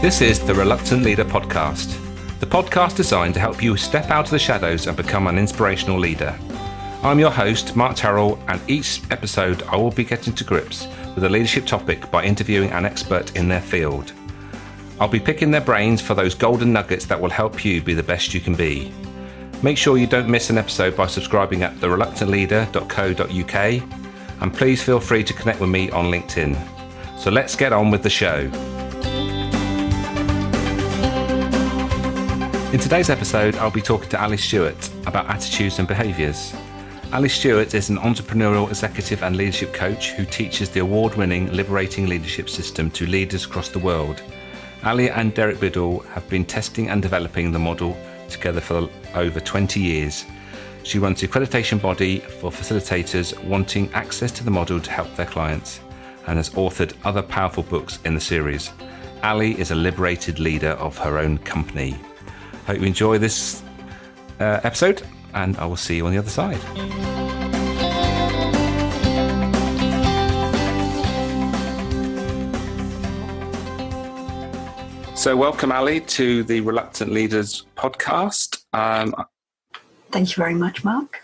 This is the Reluctant Leader podcast, the podcast designed to help you step out of the shadows and become an inspirational leader. I'm your host, Mark Terrell, and each episode I will be getting to grips with a leadership topic by interviewing an expert in their field. I'll be picking their brains for those golden nuggets that will help you be the best you can be. Make sure you don't miss an episode by subscribing at thereluctantleader.co.uk, and please feel free to connect with me on LinkedIn. So let's get on with the show. In today's episode, I'll be talking to Ali Stewart about Attitudes and Behaviours. Ali Stewart is an entrepreneurial executive and leadership coach who teaches the award-winning Liberating Leadership System to leaders across the world. Ali and Derek Biddle have been testing and developing the model together for over 20 years. She runs the accreditation body for facilitators wanting access to the model to help their clients and has authored other powerful books in the series. Ali is a liberated leader of her own company. Hope you enjoy this episode, and I will see you on the other side. So welcome, Ali, to the Reluctant Leaders podcast. Thank you very much, Mark.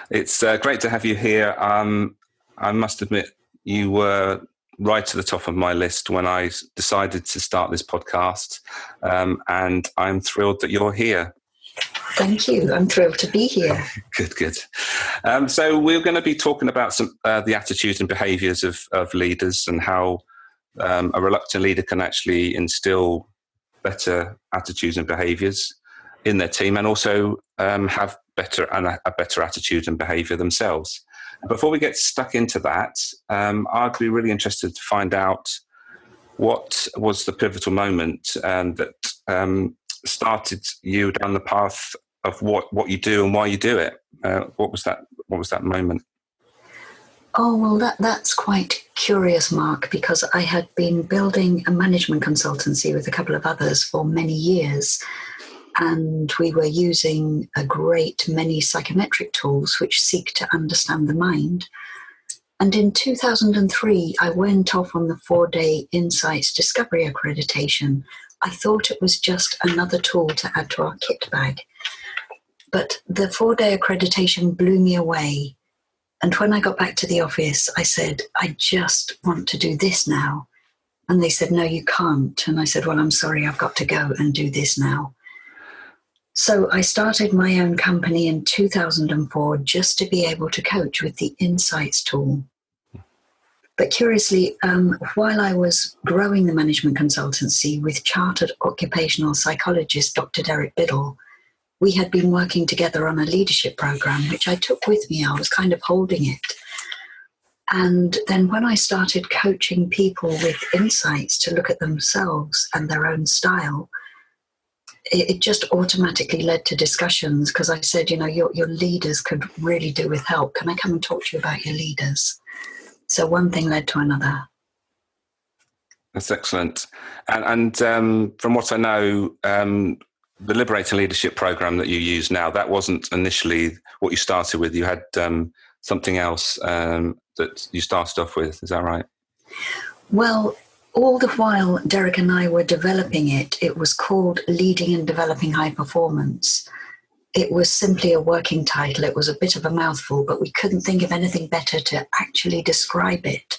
It's great to have you here. I must admit, you were right to the top of my list when I decided to start this podcast, and I'm thrilled that you're here. Thank you. I'm thrilled to be here. Good. So we're going to be talking about some the attitudes and behaviours of leaders and how a reluctant leader can actually instill better attitudes and behaviours in their team, and also have a better attitude and behaviour themselves. Before we get stuck into that, I'd be really interested to find out what was the pivotal moment that started you down the path of what you do and why you do it. What was that moment? Oh, well, that's quite curious, Mark, because I had been building a management consultancy with a couple of others for many years. And we were using a great many psychometric tools which seek to understand the mind. And in 2003, I went off on the 4-day Insights Discovery Accreditation. I thought it was just another tool to add to our kit bag. But the 4-day accreditation blew me away. And when I got back to the office, I said, I just want to do this now. And they said, no, you can't. And I said, well, I'm sorry, I've got to go and do this now. So I started my own company in 2004 just to be able to coach with the Insights tool. But curiously, while I was growing the management consultancy with chartered occupational psychologist Dr. Derek Biddle, we had been working together on a leadership program, which I took with me. I was kind of holding it. And then when I started coaching people with insights to look at themselves and their own style, it just automatically led to discussions, because I said, your leaders could really do with help. Can I come and talk to you about your leaders? So one thing led to another. That's excellent. And from what I know, the Liberating Leadership program that you use now, that wasn't initially what you started with. You had something else that you started off with. Is that right? Well, all the while Derek and I were developing it, it was called Leading and Developing High Performance. It was simply a working title. It was a bit of a mouthful, but we couldn't think of anything better to actually describe it.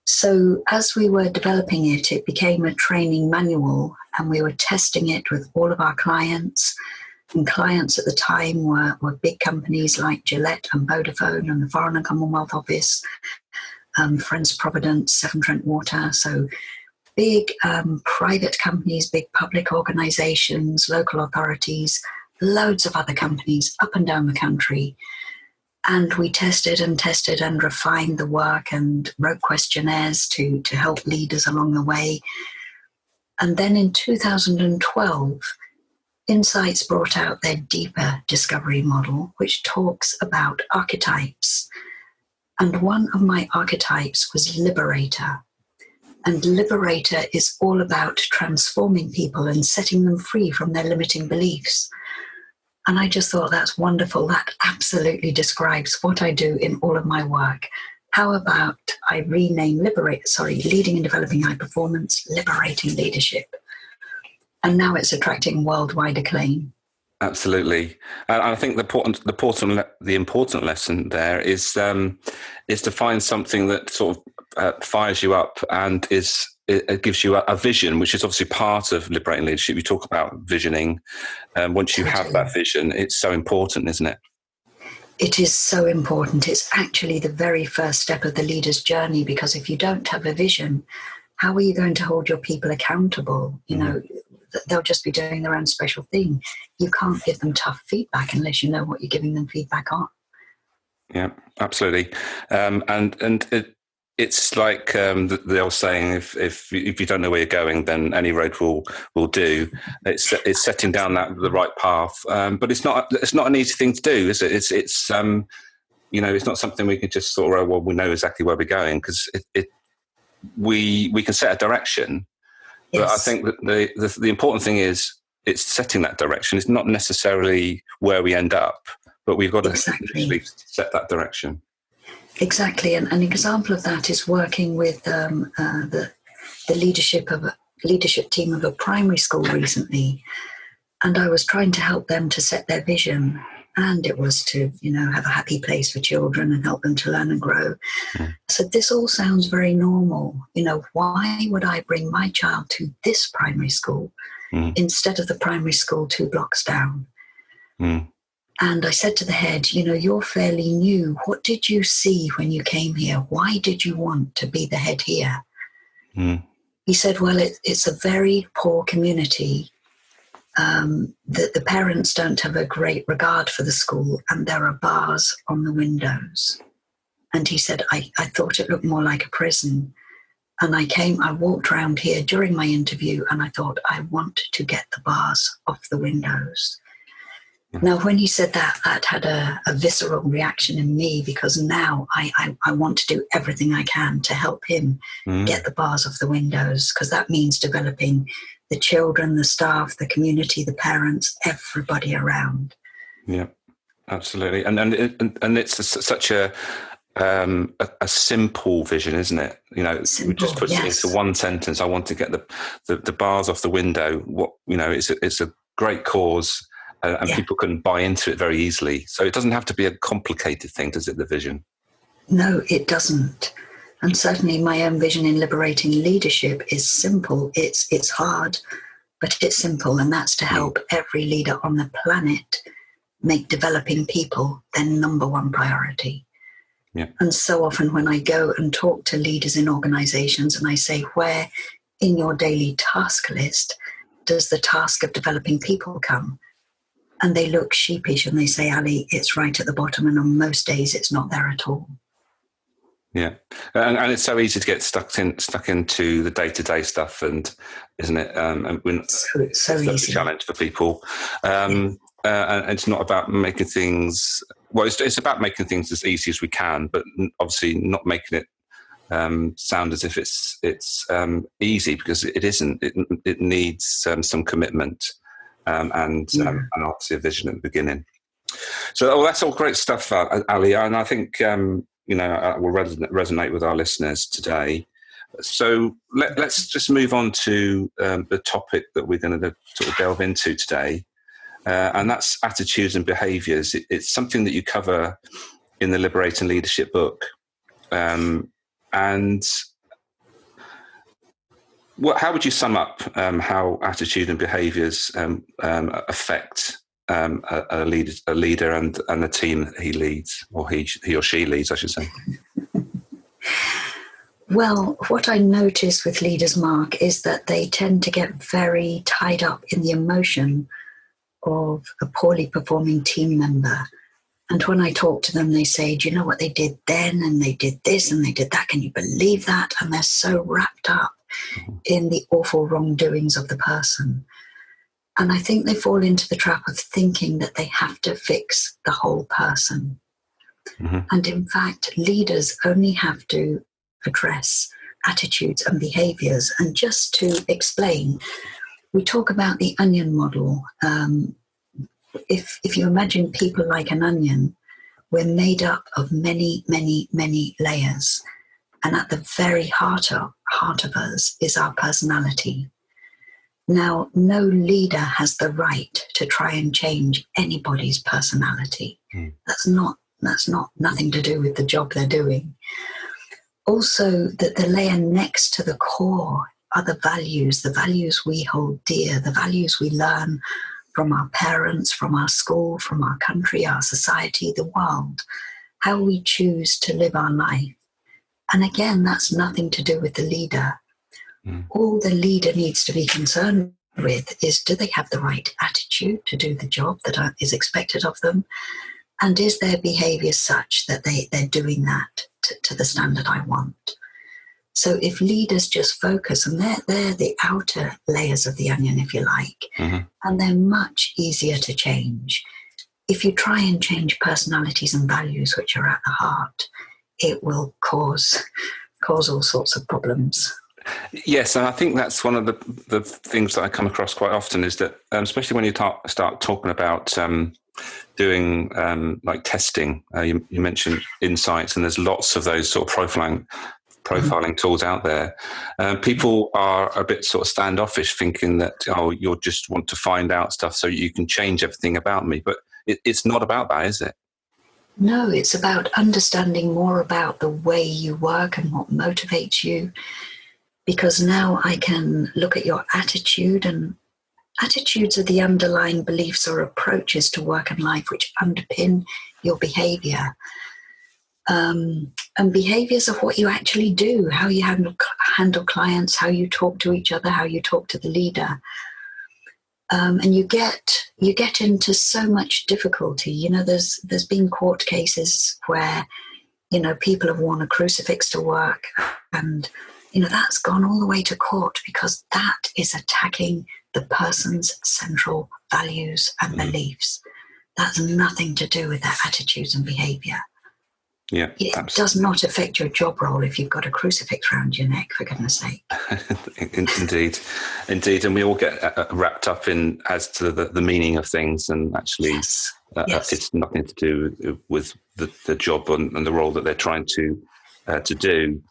So as we were developing it, it became a training manual, and we were testing it with all of our clients. And clients at the time were big companies like Gillette and Vodafone and the Foreign and Commonwealth Office, Friends Providence, Severn Trent Water. So big private companies, big public organisations, local authorities, loads of other companies up and down the country. And we tested and refined the work and wrote questionnaires to help leaders along the way. And then in 2012, Insights brought out their deeper discovery model, which talks about archetypes. And one of my archetypes was liberator. And liberator is all about transforming people and setting them free from their limiting beliefs. And I just thought, that's wonderful. That absolutely describes what I do in all of my work. How about I rename Leading and Developing High Performance, Liberating Leadership? And now it's attracting worldwide acclaim. Absolutely, and I think the important lesson there is to find something that sort of fires you up and it gives you a vision, which is obviously part of liberating leadership. You talk about visioning, and once you have that vision, it's so important, isn't it? It is so important. It's actually the very first step of the leader's journey, because if you don't have a vision, how are you going to hold your people accountable? You know, they'll just be doing their own special thing. You can't give them tough feedback unless you know what you're giving them feedback on. Yeah, absolutely. It's like the old saying: if you don't know where you're going, then any road will do. It's setting down the right path, but it's not an easy thing to do, is it? It's it's not something we can just sort of, well, we know exactly where we're going, because we can set a direction. But I think that the important thing is it's setting that direction. It's not necessarily where we end up, but we've got to actually set that direction. Exactly. And an example of that is working with the leadership team of a primary school recently. And I was trying to help them to set their vision. And it was to, have a happy place for children and help them to learn and grow. So this all sounds very normal. Why would I bring my child to this primary school instead of the primary school 2 blocks down? And I said to the head, you're fairly new. What did you see when you came here? Why did you want to be the head here? He said, well, it's a very poor community. The parents don't have a great regard for the school, and there are bars on the windows. And he said, I thought it looked more like a prison. And I walked around here during my interview, and I thought, I want to get the bars off the windows. Now, when he said that had a visceral reaction in me, because now I want to do everything I can to help him get the bars off the windows, because that means developing the children, the staff, the community, the parents, everybody around. Yeah, absolutely. And it's such a simple vision, isn't it? Simple, we just put it into one sentence. I want to get the bars off the window. It's a great cause. And people can buy into it very easily. So it doesn't have to be a complicated thing, does it, the vision? No, it doesn't. And certainly my own vision in liberating leadership is simple. It's hard, but it's simple. And that's to help every leader on the planet make developing people their number one priority. Yeah. And so often when I go and talk to leaders in organizations and I say, where in your daily task list does the task of developing people come? And they look sheepish and they say, Ali, it's right at the bottom. And on most days, it's not there at all. Yeah. And it's so easy to get stuck into the day-to-day stuff, and isn't it? It's so easy. A challenge for people. And it's not about making things, well, it's about making things as easy as we can, but obviously not making it sound as if it's easy, because it isn't. It needs some commitment. And obviously a vision at the beginning. So that's all great stuff, Ali, and I think will resonate with our listeners today. So let's just move on to the topic that we're going to sort of delve into today, and that's attitudes and behaviours. It's something that you cover in the Liberating Leadership book, and how would you sum up how attitude and behaviours affect a leader and the team that he leads, or he or she leads, I should say? Well, what I notice with leaders, Mark, is that they tend to get very tied up in the emotion of a poorly performing team member. And when I talk to them, they say, do you know what they did then? And they did this and they did that. Can you believe that? And they're so wrapped up in the awful wrongdoings of the person. And I think they fall into the trap of thinking that they have to fix the whole person. And in fact, leaders only have to address attitudes and behaviours. And just to explain, we talk about the onion model. If you imagine people like an onion, we're made up of many, many, many layers. And at the very heart of us is our personality. Now, no leader has the right to try and change anybody's personality. That's not nothing to do with the job they're doing. Also, that the layer next to the core are the values we hold dear, the values we learn from our parents, from our school, from our country, our society, the world, how we choose to live our life. And again, that's nothing to do with the leader. All the leader needs to be concerned with is, do they have the right attitude to do the job that is expected of them? And is their behaviour such that they're doing that to the standard I want? So if leaders just focus, and they're the outer layers of the onion, if you like, and they're much easier to change. If you try and change personalities and values, which are at the heart, it will cause all sorts of problems. Yes, and I think that's one of the things that I come across quite often is that, especially when you start talking about doing like testing, you mentioned insights, and there's lots of those sort of profiling tools out there. People are a bit sort of standoffish, thinking that, oh, you'll just want to find out stuff so you can change everything about me. But it's not about that, is it? No, it's about understanding more about the way you work and what motivates you. Because now I can look at your attitude, and attitudes are the underlying beliefs or approaches to work and life which underpin your behaviour. And behaviours are what you actually do, how you handle clients, how you talk to each other, how you talk to the leader. And you get into so much difficulty. You know, there's been court cases where, you know, people have worn a crucifix to work, and you know, that's gone all the way to court because that is attacking the person's central values and beliefs. That's nothing to do with their attitudes and behaviour. Yeah, it does not affect your job role if you've got a crucifix around your neck, for goodness sake. Indeed. And we all get wrapped up in as to the meaning of things, and actually Yes. It's nothing to do with the job and the role that they're trying to do.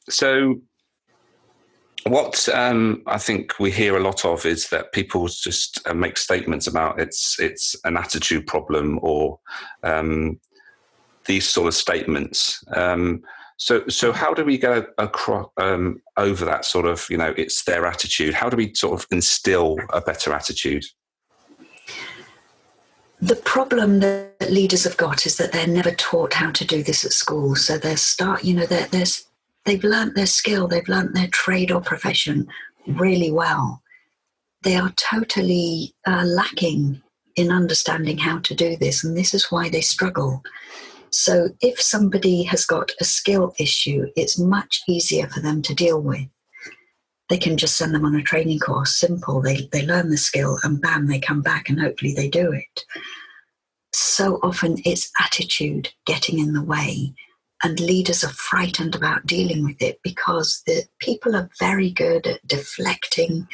So what I think we hear a lot of is that people just make statements about it's an attitude problem, or these sort of statements. So how do we go across over that sort of, you know, it's their attitude? How do we sort of instill a better attitude? The problem that leaders have got is that they're never taught how to do this at school. So they've learnt their skill, they've learnt their trade or profession really well. They are totally lacking in understanding how to do this, and this is why they struggle. So if somebody has got a skill issue, it's much easier for them to deal with. They can just send them on a training course, simple. They learn the skill and bam, they come back and hopefully they do it. So often it's attitude getting in the way, and leaders are frightened about dealing with it because the people are very good at deflecting,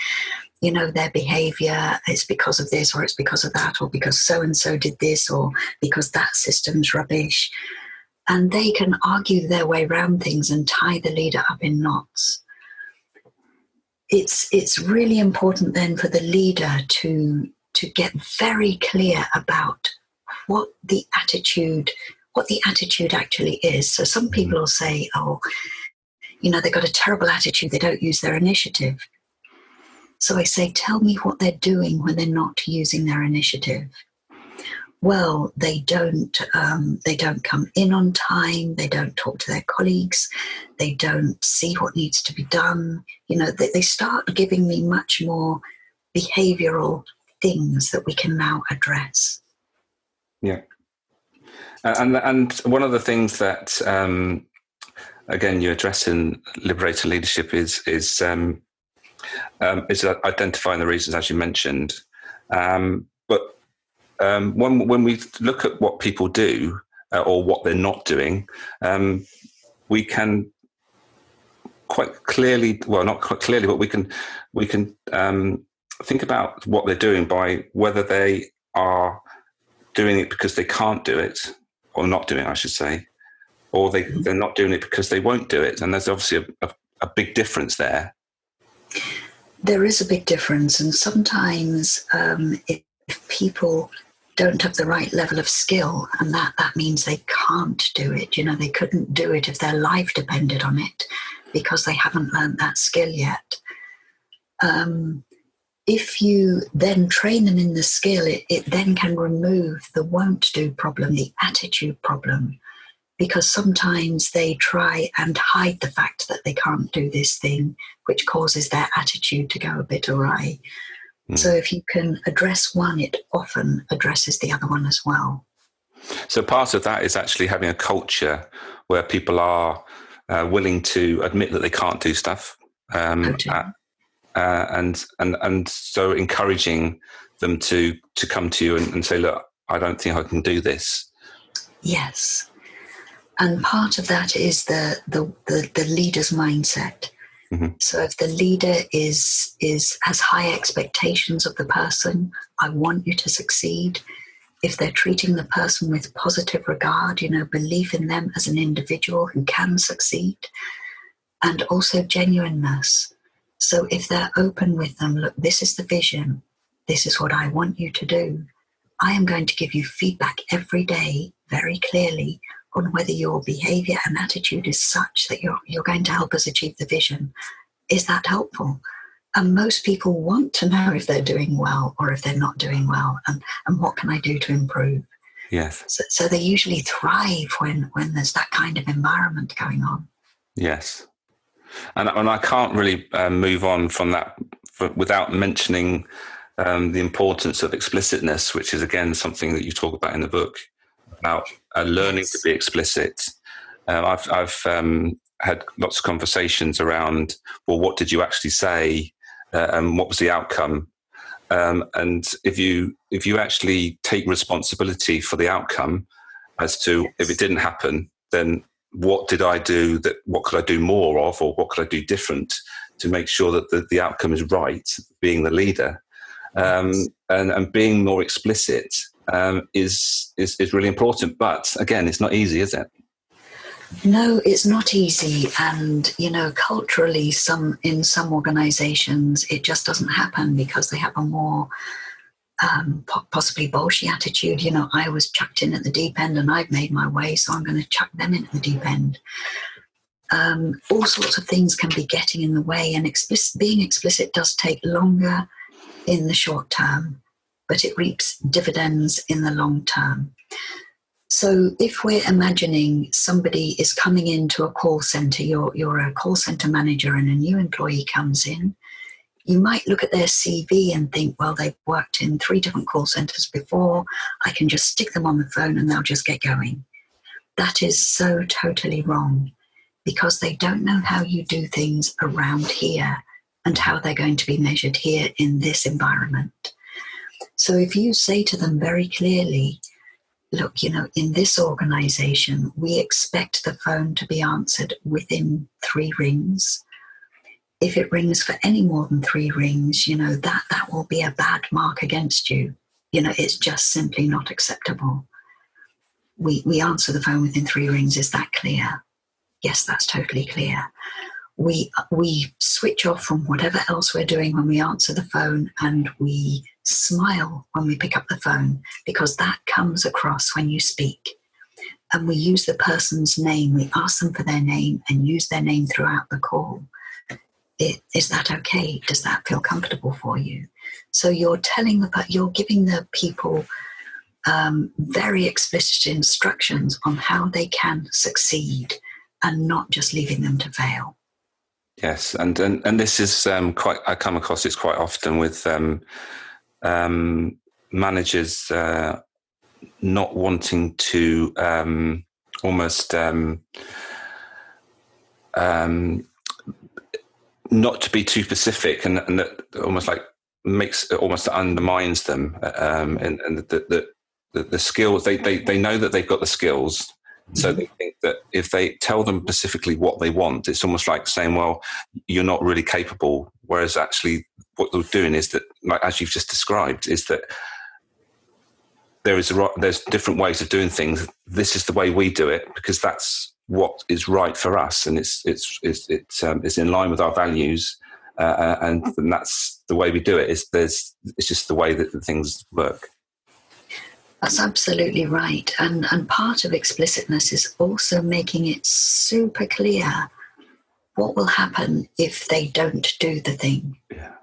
you know, their behavior. It's because of this, or it's because of that, or because so-and-so did this, or because that system's rubbish. And they can argue their way around things and tie the leader up in knots. It's really important then for the leader to get very clear about what the attitude actually is. So some people will say, oh, you know, they've got a terrible attitude, they don't use their initiative. So I say, tell me what they're doing when they're not using their initiative. Well, they don't come in on time, they don't talk to their colleagues, they don't see what needs to be done. You know, they start giving me much more behavioural things that we can now address. Yeah. And one of the things that, again, you address in Liberator Leadership is identifying the reasons, as you mentioned. But when we look at what people do or what they're not doing, we can quite clearly, well, not quite clearly, but we can think about what they're doing by whether they are doing it because they can't do it, or not doing it, I should say, or they're not doing it because they won't do it. And there's obviously a big difference there. There is a big difference, and sometimes if people don't have the right level of skill, and that means they can't do it. They couldn't do it if their life depended on it because they haven't learned that skill yet. If you then train them in the skill, it then can remove the won't do problem, the attitude problem, because sometimes they try and hide the fact that they can't do this thing, which causes their attitude to go a bit awry. So if you can address one, it often addresses the other one as well. So part of that is actually having a culture where people are willing to admit that they can't do stuff, and so encouraging them to come to you and say, look, I don't think I can do this. Yes. And part of that is the leader's mindset. Mm-hmm. So if the leader has high expectations of the person, I want you to succeed. If they're treating the person with positive regard, belief in them as an individual who can succeed, and also genuineness. So if they're open with them, look, this is the vision, this is what I want you to do. I am going to give you feedback every day very clearly on whether your behavior and attitude is such that you're going to help us achieve the vision. Is that helpful? And most people want to know if they're doing well or if they're not doing well, and what can I do to improve? Yes. So they usually thrive when there's that kind of environment going on. Yes. And I can't really move on from that without mentioning the importance of explicitness, which is, again, something that you talk about in the book, about learning to be explicit. I've had lots of conversations around, well, what did you actually say, and what was the outcome? And if you actually take responsibility for the outcome as to if it didn't happen, then what did I do? What could I do more of, or what could I do different to make sure that the outcome is right? Being the leader, and being more explicit is really important. But again, it's not easy, is it? No, it's not easy. And, culturally, in some organizations, it just doesn't happen because they have a more possibly bolshy attitude. I was chucked in at the deep end and I've made my way, so I'm going to chuck them in at the deep end. All sorts of things can be getting in the way, and being explicit does take longer in the short term, but it reaps dividends in the long term. So if we're imagining somebody is coming into a call center, you're a call center manager and a new employee comes in, you might look at their CV and think, well, they've worked in 3 different call centers before. I can just stick them on the phone and they'll just get going. That is so totally wrong, because they don't know how you do things around here and how they're going to be measured here in this environment. So if you say to them very clearly, look, in this organization, we expect the phone to be answered within 3 rings. If it rings for any more than 3 rings, that will be a bad mark against you. It's just simply not acceptable. We answer the phone within 3 rings. Is that clear? Yes, that's totally clear. We switch off from whatever else we're doing when we answer the phone, and we smile when we pick up the phone, because that comes across when you speak. And we use the person's name. We ask them for their name and use their name throughout the call. Is that okay? Does that feel comfortable for you? So you're giving the people very explicit instructions on how they can succeed, and not just leaving them to fail. Yes, and this is I come across this quite often with managers not wanting to almost not to be too specific, and that almost like undermines them, and the skills they know that they've got the skills. So they think that if they tell them specifically what they want, it's almost like saying, well, you're not really capable. Whereas actually what they're doing is that, like as you've just described, is that there's different ways of doing things. This is the way we do it because that's what is right for us, and it's in line with our values, and that's the way we do it. It's just the way that the things work. That's absolutely right. And part of explicitness is also making it super clear what will happen if they don't do the thing. Yeah.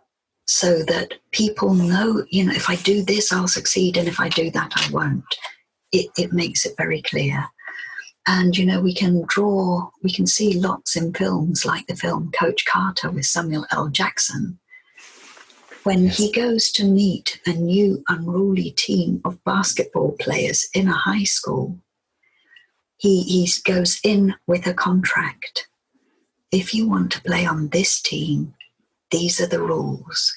So that people know, if I do this, I'll succeed, and if I do that, I won't. It makes it very clear. And, we can see lots in films, like the film Coach Carter with Samuel L. Jackson. When he goes to meet a new unruly team of basketball players in a high school, he goes in with a contract. If you want to play on this team, these are the rules.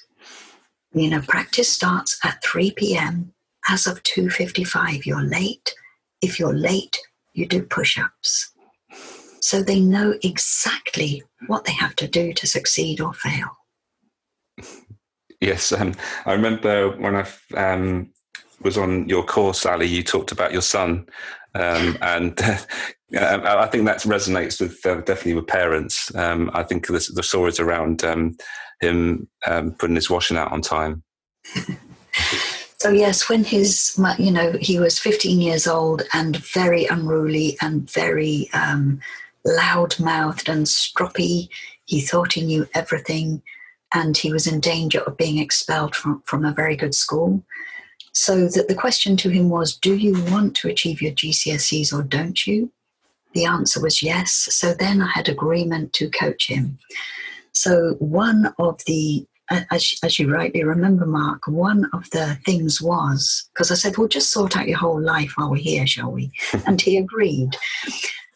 Practice starts at 3 p.m. As of 2:55, you're late. If you're late, you do push-ups. So they know exactly what they have to do to succeed or fail. Yes, I remember when I was on your course, Ali, you talked about your son, and I think that resonates with definitely with parents. I think the stories around him putting his washing out on time. So yes, when he was 15 years old and very unruly and very loud-mouthed and stroppy, he thought he knew everything, and he was in danger of being expelled from a very good school. So that the question to him was, do you want to achieve your GCSEs or don't you? The answer was yes. So then I had agreement to coach him. So one of the, as you rightly remember, Mark, one of the things was, because I said, well, just sort out your whole life while we're here, shall we? And he agreed.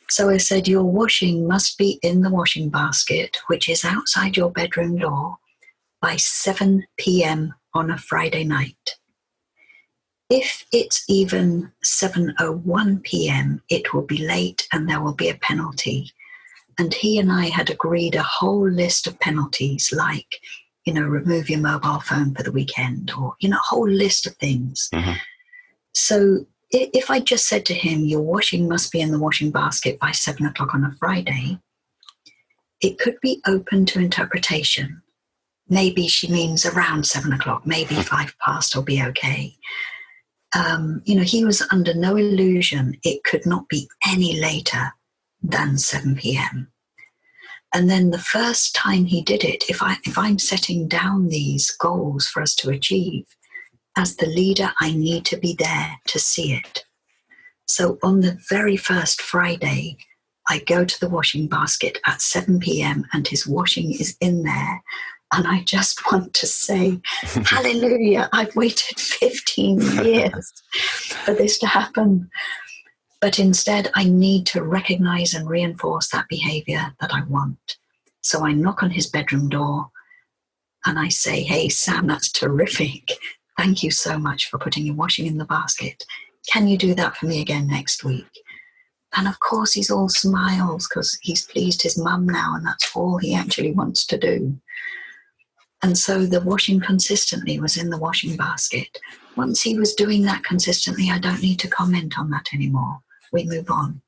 So I said, your washing must be in the washing basket, which is outside your bedroom door, by 7 p.m. on a Friday night. If it's even 7:01 p.m., it will be late and there will be a penalty. And he and I had agreed a whole list of penalties, like, remove your mobile phone for the weekend, or, a whole list of things. Mm-hmm. So if I just said to him, your washing must be in the washing basket by 7 o'clock on a Friday, it could be open to interpretation. Maybe she means around 7 o'clock, maybe 5 past will be okay. He was under no illusion it could not be any later than 7 p.m. And then the first time he did it, if I'm setting down these goals for us to achieve, as the leader, I need to be there to see it. So on the very first Friday, I go to the washing basket at 7 p.m. and his washing is in there. And I just want to say, hallelujah, I've waited 15 years for this to happen. But instead, I need to recognize and reinforce that behavior that I want. So I knock on his bedroom door and I say, hey, Sam, that's terrific. Thank you so much for putting your washing in the basket. Can you do that for me again next week? And of course, he's all smiles because he's pleased his mum now, and that's all he actually wants to do. And so the washing consistently was in the washing basket. Once he was doing that consistently, I don't need to comment on that anymore. We move on.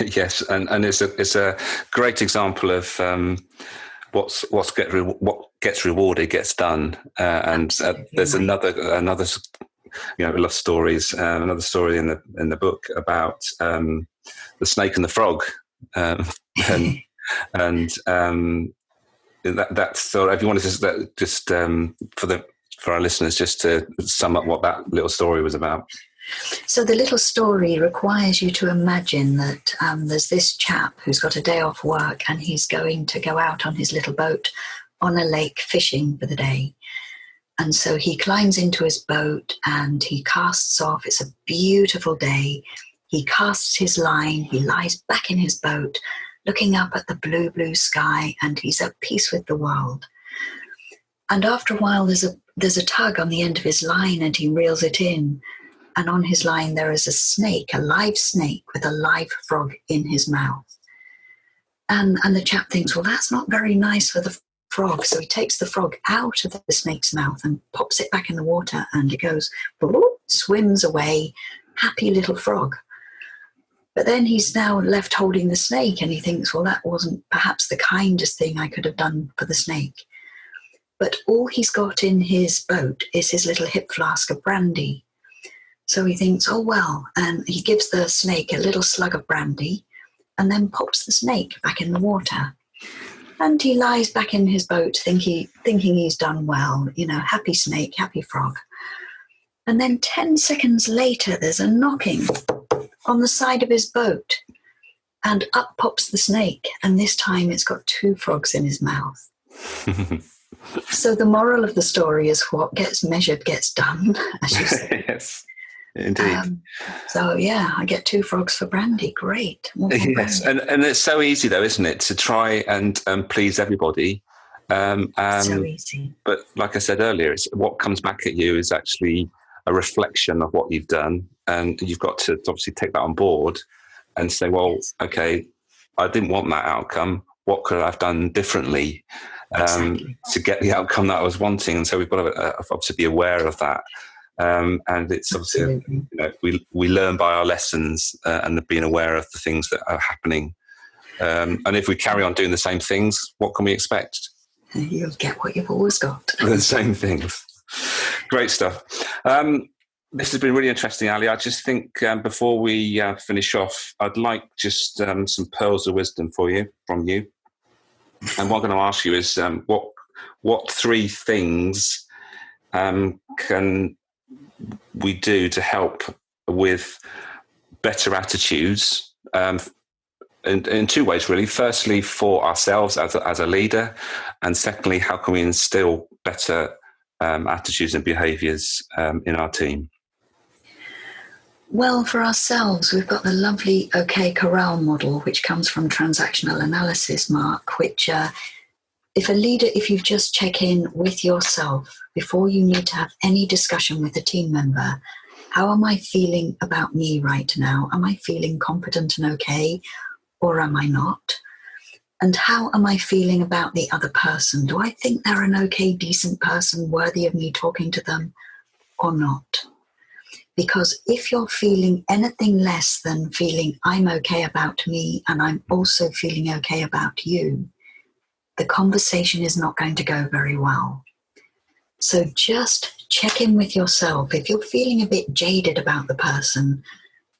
Yes, and it's a great example of what gets rewarded gets done. And there's another love stories. Another story in the book about the snake and the frog, and that's so. If you want to just for our listeners, just to sum up what that little story was about. So the little story requires you to imagine that there's this chap who's got a day off work and he's going to go out on his little boat on a lake fishing for the day. And so he climbs into his boat and he casts off. It's a beautiful day. He casts his line. He lies back in his boat, looking up at the blue, blue sky, and he's at peace with the world. And after a while, there's a tug on the end of his line and he reels it in. And on his line, there is a snake, a live snake with a live frog in his mouth. And the chap thinks, well, that's not very nice for the frog. So he takes the frog out of the snake's mouth and pops it back in the water, and it goes, swims away, happy little frog. But then he's now left holding the snake, and he thinks, well, that wasn't perhaps the kindest thing I could have done for the snake. But all he's got in his boat is his little hip flask of brandy. So he thinks, oh, well, and he gives the snake a little slug of brandy and then pops the snake back in the water. And he lies back in his boat thinking he's done well, happy snake, happy frog. And then 10 seconds later, there's a knocking on the side of his boat, and up pops the snake. And this time it's got 2 frogs in his mouth. So the moral of the story is what gets measured gets done, as you say. Yes, indeed. I get 2 frogs for brandy. Great. Yes, brandy. and it's so easy though, isn't it, to try and please everybody. So easy. But like I said earlier, it's what comes back at you is actually a reflection of what you've done, and you've got to obviously take that on board and say, well, yes. Okay, I didn't want that outcome. What could I have done differently to get the outcome that I was wanting? And so we've got to obviously be aware of that. And it's obviously, we learn by our lessons and being aware of the things that are happening. And if we carry on doing the same things, what can we expect? You'll get what you've always got. The same things. Great stuff. This has been really interesting, Ali. I just think before we finish off, I'd like just some pearls of wisdom from you. And what I'm going to ask you is what 3 things can we do to help with better attitudes in 2 ways, really. Firstly, for ourselves as a leader, and secondly, how can we instill better attitudes and behaviours in our team? Well, for ourselves, we've got the lovely OK Corral model, which comes from transactional analysis, Mark, which if you just check in with yourself before you need to have any discussion with a team member, how am I feeling about me right now? Am I feeling competent and okay, or am I not? And how am I feeling about the other person? Do I think they're an okay, decent person, worthy of me talking to them, or not? Because if you're feeling anything less than feeling I'm okay about me and I'm also feeling okay about you, the conversation is not going to go very well. So just check in with yourself. If you're feeling a bit jaded about the person,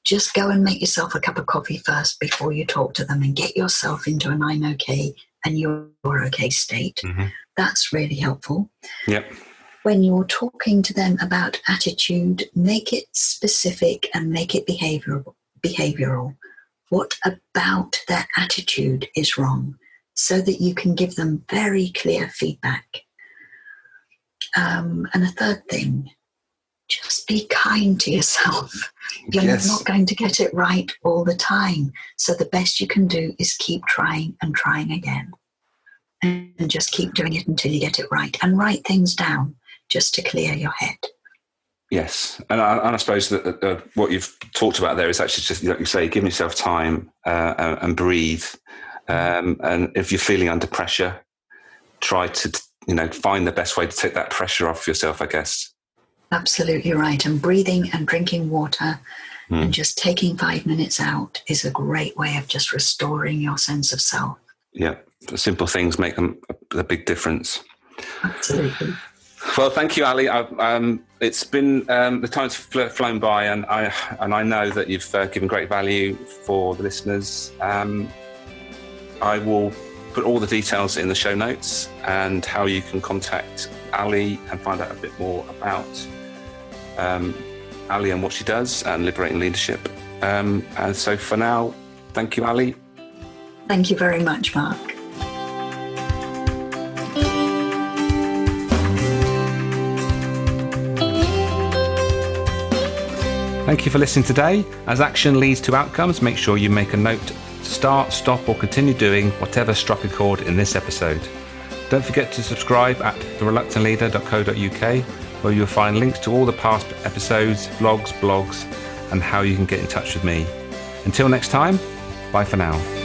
just go and make yourself a cup of coffee first before you talk to them and get yourself into an I'm okay and you're okay state. Mm-hmm. That's really helpful. Yep. When you're talking to them about attitude, make it specific and make it behavioral. What about their attitude is wrong, so that you can give them very clear feedback. And a third thing, just be kind to yourself. You're not going to get it right all the time. So the best you can do is keep trying and trying again. And just keep doing it until you get it right. And write things down just to clear your head. Yes. And I suppose that what you've talked about there is actually just, like you say, give yourself time and breathe. And if you're feeling under pressure, try to, find the best way to take that pressure off yourself, I guess. Absolutely right. And breathing and drinking water and just taking 5 minutes out is a great way of just restoring your sense of self. Yeah. The simple things make a big difference. Absolutely. Well, thank you, Ali. It's been the time's flown by, and I know that you've given great value for the listeners. I will put all the details in the show notes and how you can contact Ali and find out a bit more about Ali and what she does and liberating leadership. And so for now, thank you, Ali. Thank you very much, Mark. Thank you for listening today. As action leads to outcomes, make sure you make a note to start, stop, or continue doing whatever struck a chord in this episode. Don't forget to subscribe at thereluctantleader.co.uk, where you'll find links to all the past episodes, vlogs, blogs, and how you can get in touch with me. Until next time, bye for now.